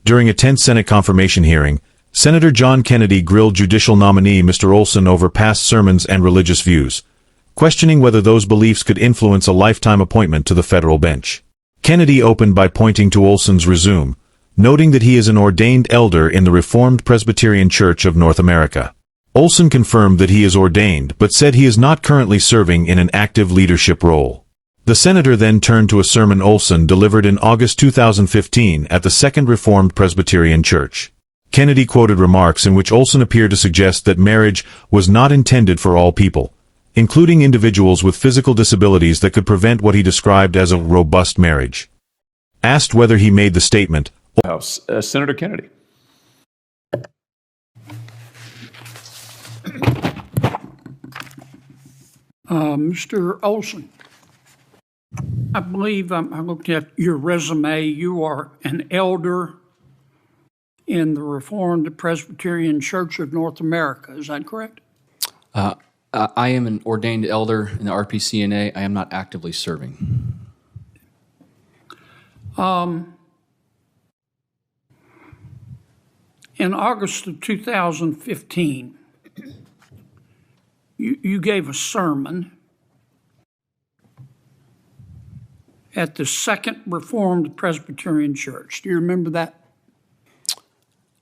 During a tense Senate confirmation hearing, Senator John Kennedy grilled Judicial Nominee Mr. Olsson over past sermons and religious views, questioning whether those beliefs could influence a lifetime appointment to the federal bench. Kennedy opened by pointing to Olsson's resume, noting that he is an ordained elder in the Reformed Presbyterian Church of North America. Olsson confirmed that he is ordained but said he is not currently serving in an active leadership role. The senator then turned to a sermon Olsson delivered in August 2015 at the Second Reformed Presbyterian Church. Kennedy quoted remarks in which Olsson appeared to suggest that marriage was not intended for all people, including individuals with physical disabilities that could prevent what he described as a robust marriage. Asked whether he made the statement, House. Senator Kennedy. Mr. Olsson, I believe I looked at your resume. You are an elder in the Reformed Presbyterian Church of North America. Is that correct? I am an ordained elder in the RPCNA. I am not actively serving. In August of 2015, you gave a sermon at the Second Reformed Presbyterian Church. Do you remember that?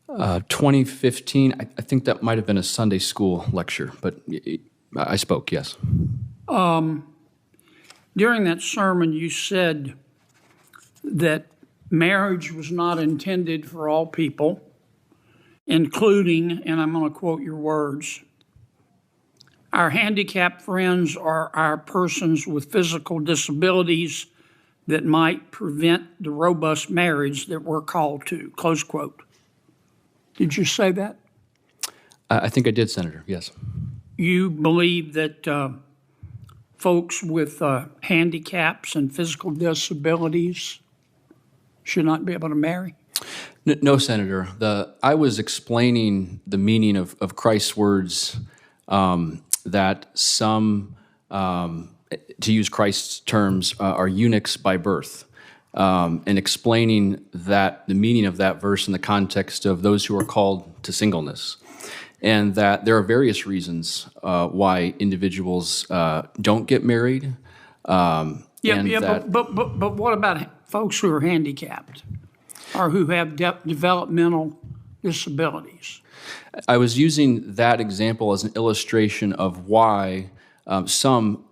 2015, I think that might have been a Sunday school lecture, but I spoke, yes. During that sermon, you said that marriage was not intended for all people, including, and I'm going to quote your words, our handicapped friends are our persons with physical disabilities that might prevent the robust marriage that we're called to, close quote. Did you say that? I think I did, Senator, yes. You believe that folks with handicaps and physical disabilities should not be able to marry? No, Senator. I was explaining the meaning of Christ's words that some, to use Christ's terms, are eunuchs by birth, and explaining that the meaning of that verse in the context of those who are called to singleness, and that there are various reasons why individuals don't get married. But what about folks who are handicapped or who have developmental disabilities? I was using that example as an illustration of why some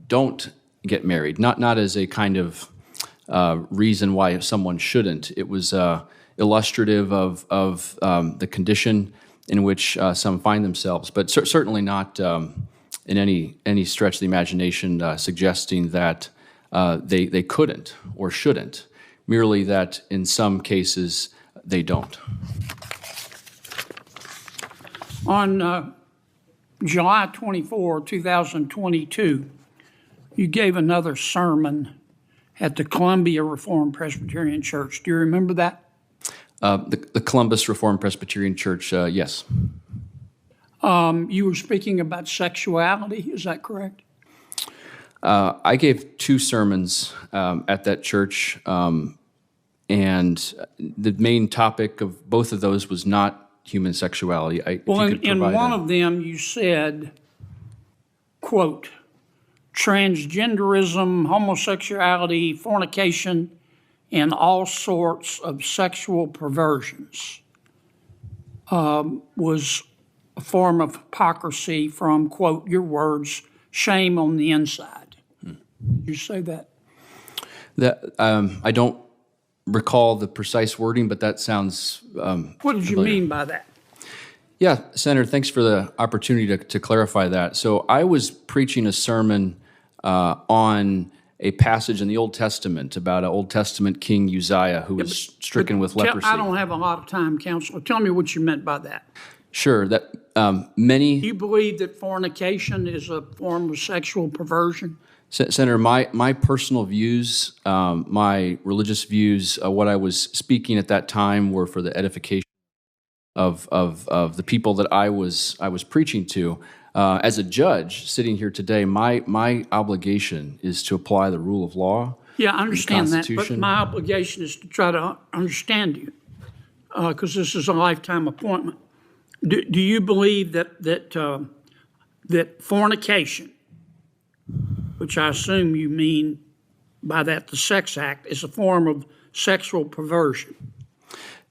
don't get married, not as a kind of reason why someone shouldn't. It was illustrative of the condition in which some find themselves, but certainly not in any stretch of the imagination suggesting that they couldn't or shouldn't, merely that in some cases they don't. On July 24, 2022, you gave another sermon at the Columbia Reformed Presbyterian Church. Do you remember that? The Columbus Reformed Presbyterian Church, yes. You were speaking about sexuality, is that correct? I gave two sermons at that church, and the main topic of both of those was not human sexuality. In one of them you said, quote, transgenderism, homosexuality, fornication, and all sorts of sexual perversions was a form of hypocrisy from, quote, your words, shame on the inside. Did you say that? I don't recall the precise wording, but that sounds What did you mean by that? Yeah, Senator, thanks for the opportunity to clarify that. So I was preaching a sermon on a passage in the Old Testament about an Old Testament King Uzziah who was stricken with leprosy. I don't have a lot of time, Counselor. Tell me what you meant by that. Sure, that many... You believe that fornication is a form of sexual perversion? Senator, my personal views, my religious views, what I was speaking at that time were for the edification of the people that I was preaching to. As a judge sitting here today, my obligation is to apply the rule of law. Yeah, I understand that, but my obligation is to try to understand you. because this is a lifetime appointment. Do you believe that fornication, which I assume you mean by that the sex act, is a form of sexual perversion?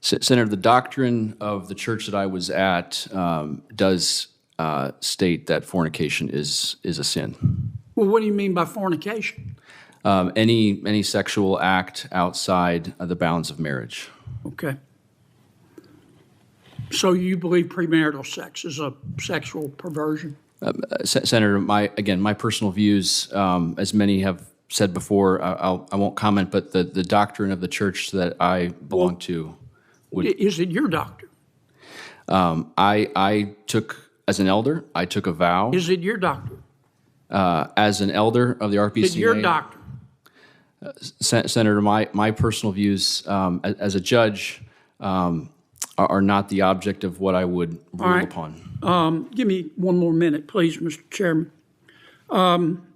Senator, the doctrine of the church that I was at does state that fornication is a sin. Well, what do you mean by fornication? Any sexual act outside of the bounds of marriage. Okay. So you believe premarital sex is a sexual perversion? Senator, my personal views, as many have said before, I won't comment, but the doctrine of the church that I belong to would... Is it your doctrine? I took, as an elder, I took a vow. Is it your doctrine? As an elder of the RPCA... Is it your doctrine? Senator, my personal views as a judge are not the object of what I would rule upon. Give me one more minute, please, Mr. Chairman. On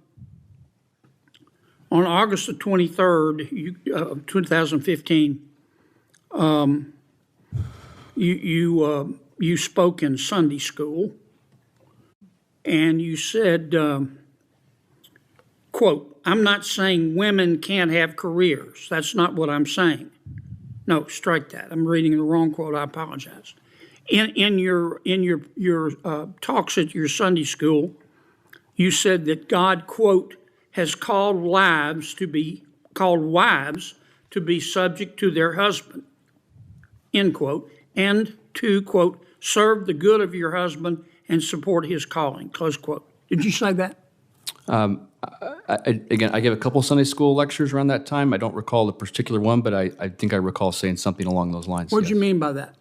August the 23rd, 2015, you spoke in Sunday school, and you said, quote, "I'm not saying women can't have careers. That's not what I'm saying." No, strike that. I'm reading the wrong quote. I apologize. In your talks at your Sunday school, you said that God, quote, has called wives to be subject to their husband, end quote, and to, quote, serve the good of your husband and support his calling, close quote. Did you say that? I gave a couple Sunday school lectures around that time. I don't recall the particular one, but I think I recall saying something along those lines. What did you mean by that?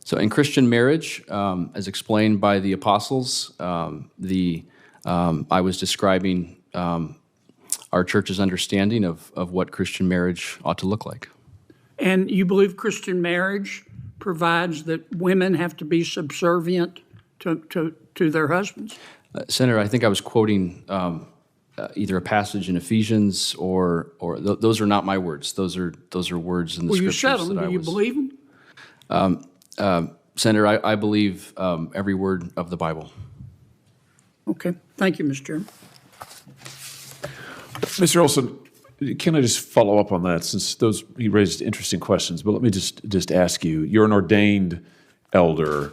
So in Christian marriage, as explained by the apostles, I was describing our church's understanding of what Christian marriage ought to look like. And you believe Christian marriage provides that women have to be subservient to their husbands? Senator, I think I was quoting either a passage in Ephesians or those are not my words. Those are words in the scriptures. Well, you said them. Do you believe them? Senator, I believe every word of the Bible. Okay. Thank you, Mr. Chairman. Mr. Olsson, can I just follow up on that, since he raised interesting questions, but let me just ask you, you're an ordained elder.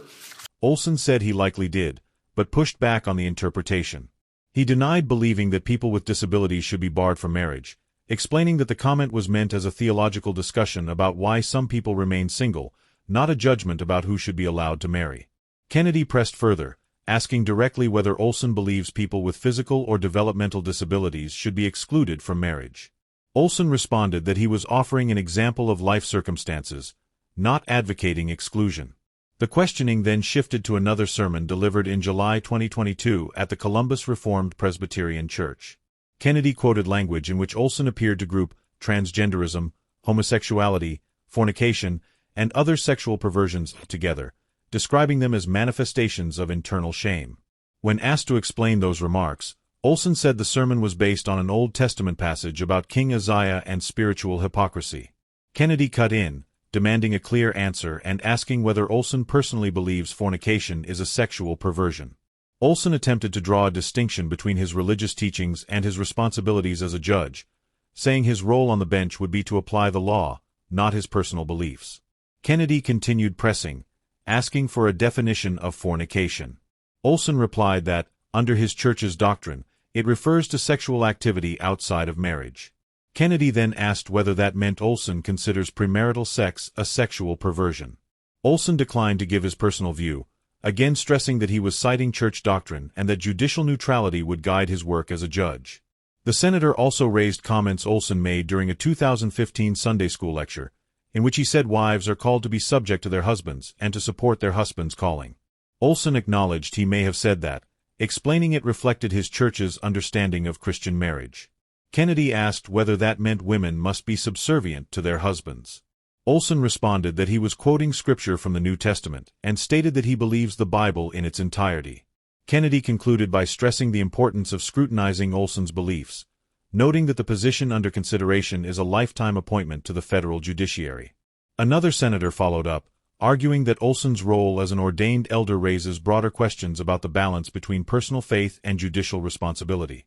Olsson said he likely did, but pushed back on the interpretation. He denied believing that people with disabilities should be barred from marriage, explaining that the comment was meant as a theological discussion about why some people remain single, not a judgment about who should be allowed to marry. Kennedy pressed further, asking directly whether Olsson believes people with physical or developmental disabilities should be excluded from marriage. Olsson responded that he was offering an example of life circumstances, not advocating exclusion. The questioning then shifted to another sermon delivered in July 2022 at the Columbus Reformed Presbyterian Church. Kennedy quoted language in which Olsson appeared to group transgenderism, homosexuality, fornication, and other sexual perversions together, describing them as manifestations of internal shame. When asked to explain those remarks, Olsson said the sermon was based on an Old Testament passage about King Uzziah and spiritual hypocrisy. Kennedy cut in, demanding a clear answer and asking whether Olsson personally believes fornication is a sexual perversion. Olsson attempted to draw a distinction between his religious teachings and his responsibilities as a judge, saying his role on the bench would be to apply the law, not his personal beliefs. Kennedy continued pressing, asking for a definition of fornication. Olsson replied that, under his church's doctrine, it refers to sexual activity outside of marriage. Kennedy then asked whether that meant Olsson considers premarital sex a sexual perversion. Olsson declined to give his personal view, again stressing that he was citing church doctrine and that judicial neutrality would guide his work as a judge. The senator also raised comments Olsson made during a 2015 Sunday school lecture, in which he said wives are called to be subject to their husbands and to support their husband's calling. Olsson acknowledged he may have said that, explaining it reflected his church's understanding of Christian marriage. Kennedy asked whether that meant women must be subservient to their husbands. Olsson responded that he was quoting scripture from the New Testament and stated that he believes the Bible in its entirety. Kennedy concluded by stressing the importance of scrutinizing Olsson's beliefs, noting that the position under consideration is a lifetime appointment to the federal judiciary. Another senator followed up, arguing that Olsson's role as an ordained elder raises broader questions about the balance between personal faith and judicial responsibility.